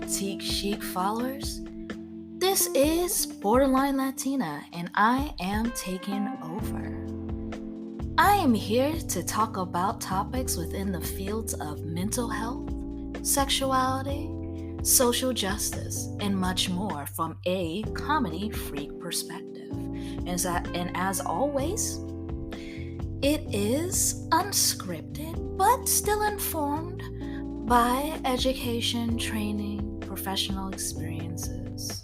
boutique chic followers. This is Borderline Latina, and I am taking over. I am here to talk about topics within the fields of mental health, sexuality, social justice, and much more from a comedy freak perspective. And as always, it is unscripted, but still informed by education, training, professional experiences,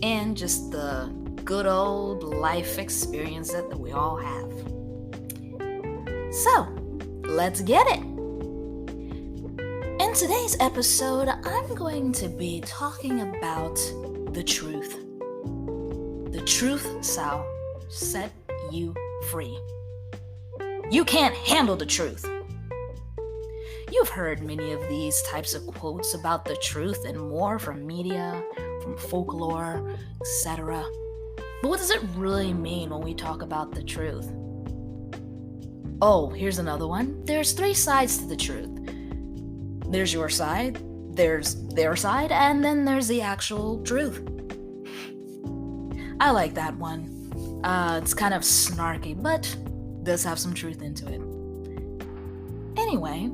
and just the good old life experience that we all have. So, let's get it. In today's episode, I'm going to be talking about the truth. The truth shall set you free. You can't handle the truth. You've heard many of these types of quotes about the truth and more from media, from folklore, etc. But what does it really mean when we talk about the truth? Oh, here's another one. There's 3 sides to the truth. There's your side, there's their side, and then there's the actual truth. I like that one. It's kind of snarky, but does have some truth into it. Anyway,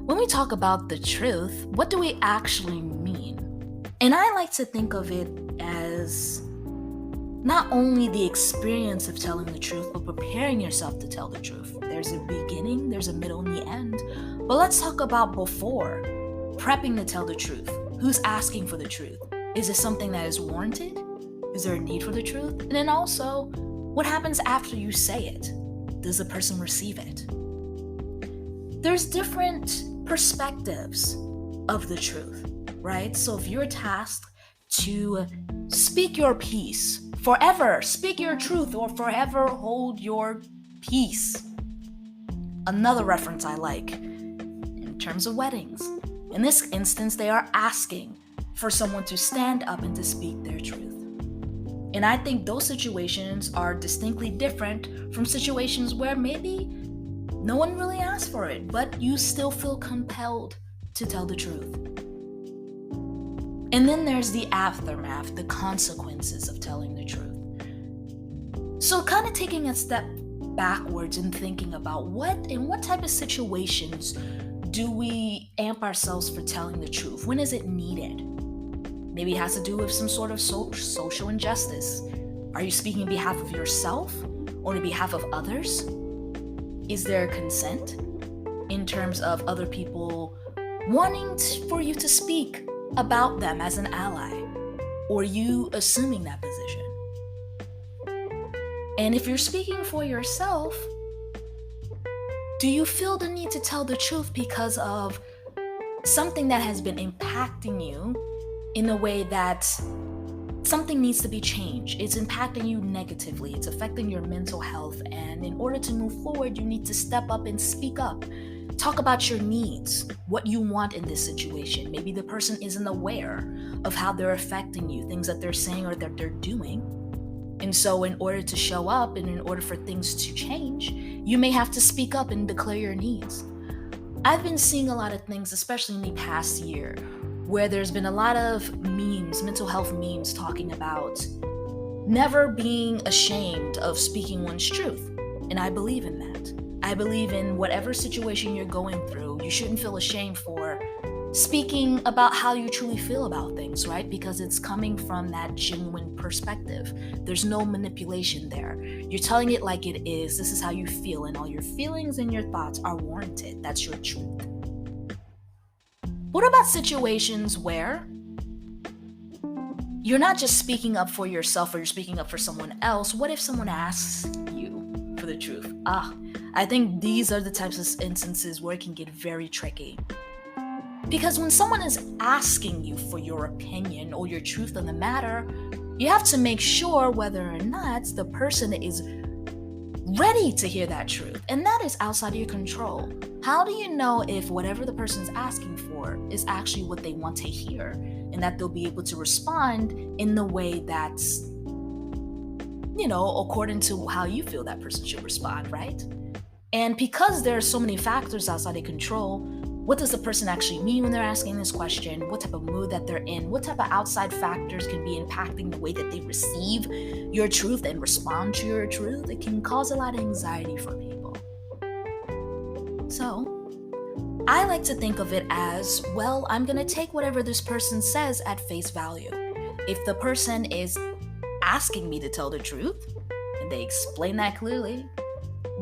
when we talk about the truth, what do we actually mean? And I like to think of it as not only the experience of telling the truth, but preparing yourself to tell the truth. There's a beginning, there's a middle, and the end. But let's talk about before. Prepping to tell the truth. Who's asking for the truth? Is it something that is warranted? Is there a need for the truth? And then also, what happens after you say it? Does the person receive it? There's different perspectives of the truth, right? So if you're tasked to speak your piece, forever speak your truth, or forever hold your peace. Another reference I like in terms of weddings. In this instance, they are asking for someone to stand up and to speak their truth. And I think those situations are distinctly different from situations where maybe no one really asked for it, but you still feel compelled to tell the truth. And then there's the aftermath, the consequences of telling the truth. So kind of taking a step backwards and thinking about what type of situations do we amp ourselves for telling the truth? When is it needed? Maybe it has to do with some sort of social injustice. Are you speaking on behalf of yourself or on behalf of others? Is there consent in terms of other people wanting for you to speak about them as an ally, or you assuming that position? And if you're speaking for yourself, do you feel the need to tell the truth because of something that has been impacting you in a way that something needs to be changed? It's impacting you negatively. It's affecting your mental health. And in order to move forward, you need to step up and speak up. Talk about your needs, what you want in this situation. Maybe the person isn't aware of how they're affecting you, things that they're saying or that they're doing. And so in order to show up and in order for things to change, you may have to speak up and declare your needs. I've been seeing a lot of things, especially in the past year, where there's been a lot of memes, mental health memes, talking about never being ashamed of speaking one's truth. And I believe in that. I believe in whatever situation you're going through, you shouldn't feel ashamed for speaking about how you truly feel about things, right? Because it's coming from that genuine perspective. There's no manipulation there. You're telling it like it is. This is how you feel, and all your feelings and your thoughts are warranted. That's your truth. What about situations where you're not just speaking up for yourself or you're speaking up for someone else? What if someone asks you for the truth? I think these are the types of instances where it can get very tricky. Because when someone is asking you for your opinion or your truth on the matter, you have to make sure whether or not the person is ready to hear that truth. And that is outside of your control. How do you know if whatever the person's asking for is actually what they want to hear, and that they'll be able to respond in the way that's, according to how you feel that person should respond, right? And because there are so many factors outside of control, What does the person actually mean when they're asking this question? What type of mood that they're in? What type of outside factors can be impacting the way that they receive your truth and respond to your truth? It can cause a lot of anxiety for people. So I like to think of it as, well, I'm going to take whatever this person says at face value. If the person is asking me to tell the truth, and they explain that clearly,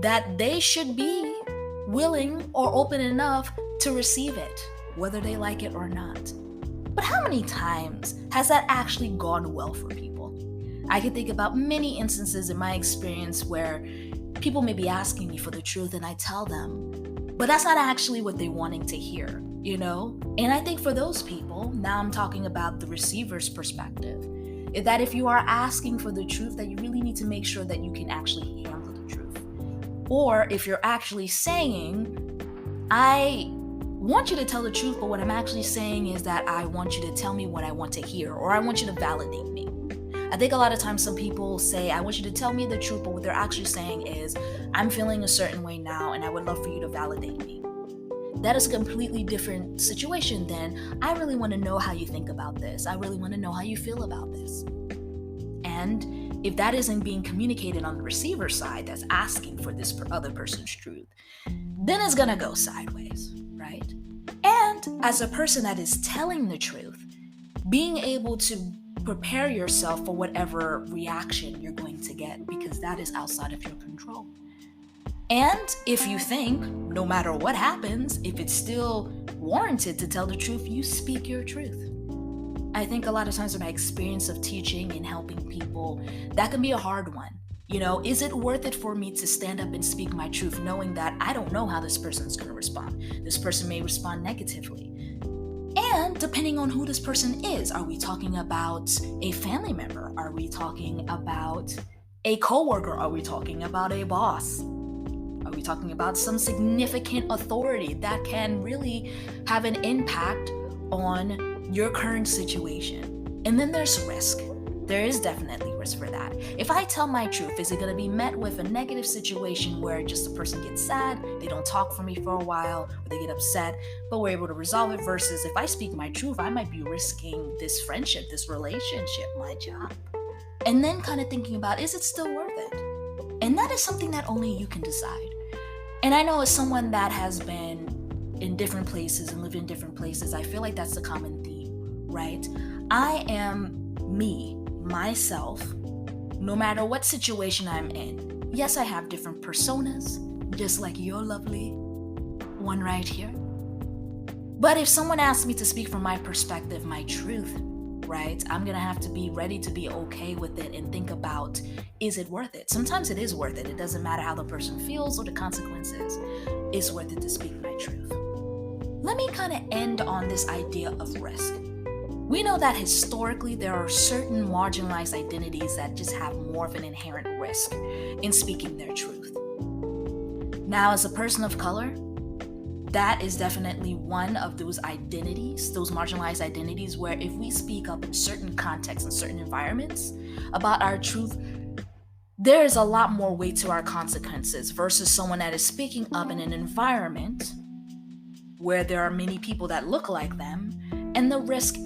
that they should be willing or open enough to receive it, whether they like it or not. But how many times has that actually gone well for people? I can think about many instances in my experience where people may be asking me for the truth and I tell them, but that's not actually what they're wanting to hear, you know? And I think for those people, now I'm talking about the receiver's perspective, is that if you are asking for the truth, that you really need to make sure that you can actually handle the truth. Or if you're actually saying, I want you to tell the truth, but what I'm actually saying is that I want you to tell me what I want to hear, or I want you to validate me. I think a lot of times some people say, I want you to tell me the truth, but what they're actually saying is, I'm feeling a certain way now, and I would love for you to validate me. That is a completely different situation than, I really want to know how you think about this. I really want to know how you feel about this. And if that isn't being communicated on the receiver side, that's asking for this other person's truth, then it's going to go sideways, right? And as a person that is telling the truth, being able to prepare yourself for whatever reaction you're going to get, because that is outside of your control. And if you think, no matter what happens, if it's still warranted to tell the truth, you speak your truth. I think a lot of times in my experience of teaching and helping people, that can be a hard one. You know, is it worth it for me to stand up and speak my truth, knowing that I don't know how this person's going to respond? This person may respond negatively. And depending on who this person is, are we talking about a family member? Are we talking about a coworker? Are we talking about a boss? Are we talking about some significant authority that can really have an impact on your current situation? And then there's risk. There is definitely risk for that. If I tell my truth, is it going to be met with a negative situation where just the person gets sad, they don't talk for me for a while, or they get upset, but we're able to resolve it, versus if I speak my truth, I might be risking this friendship, this relationship, my job. And then kind of thinking about, is it still worth it? And that is something that only you can decide. And I know as someone that has been in different places and lived in different places, I feel like that's the common theme, right? I am me, myself, no matter what situation I'm in. Yes, I have different personas, just like your lovely one right here. But if someone asks me to speak from my perspective, my truth, right, I'm gonna have to be ready to be okay with it and think about, is it worth it? Sometimes it is worth it. It doesn't matter how the person feels or the consequences. It's worth it to speak my truth. Let me kind of end on this idea of risk. We know that historically there are certain marginalized identities that just have more of an inherent risk in speaking their truth. Now, as a person of color, that is definitely one of those identities, those marginalized identities, where if we speak up in certain contexts and certain environments about our truth, there is a lot more weight to our consequences versus someone that is speaking up in an environment where there are many people that look like them, and the risk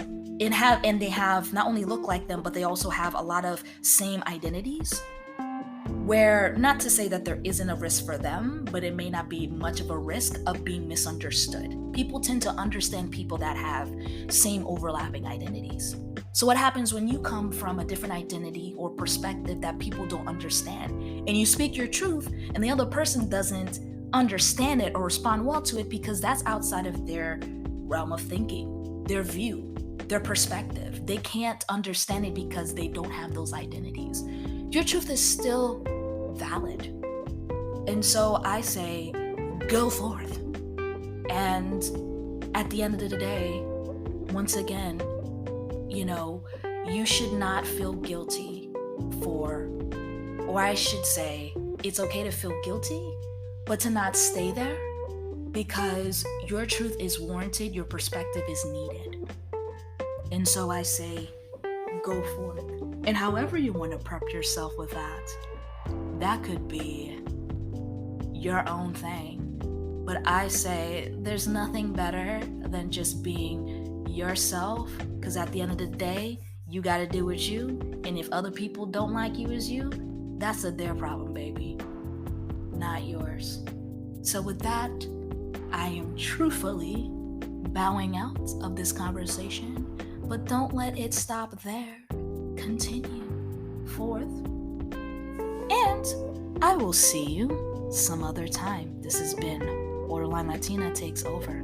and they have not only look like them, but they also have a lot of same identities, where, not to say that there isn't a risk for them, but it may not be much of a risk of being misunderstood. People tend to understand people that have same overlapping identities. So what happens when you come from a different identity or perspective that people don't understand, and you speak your truth and the other person doesn't understand it or respond well to it because that's outside of their realm of thinking, their view, their perspective. They can't understand it because they don't have those identities. Your truth is still valid. And so I say, go forth. And at the end of the day, once again, you should not feel guilty for, or I should say, it's okay to feel guilty, but to not stay there, because your truth is warranted, your perspective is needed. And so I say, go forth. And however you want to prep yourself with that could be your own thing. But I say there's nothing better than just being yourself, because at the end of the day, you gotta do what you, and if other people don't like you as you, that's their problem, baby, not yours. So with that, I am truthfully bowing out of this conversation, but don't let it stop there. Continue forth, and I will see you some other time. This has been Borderline Latina Takes Over.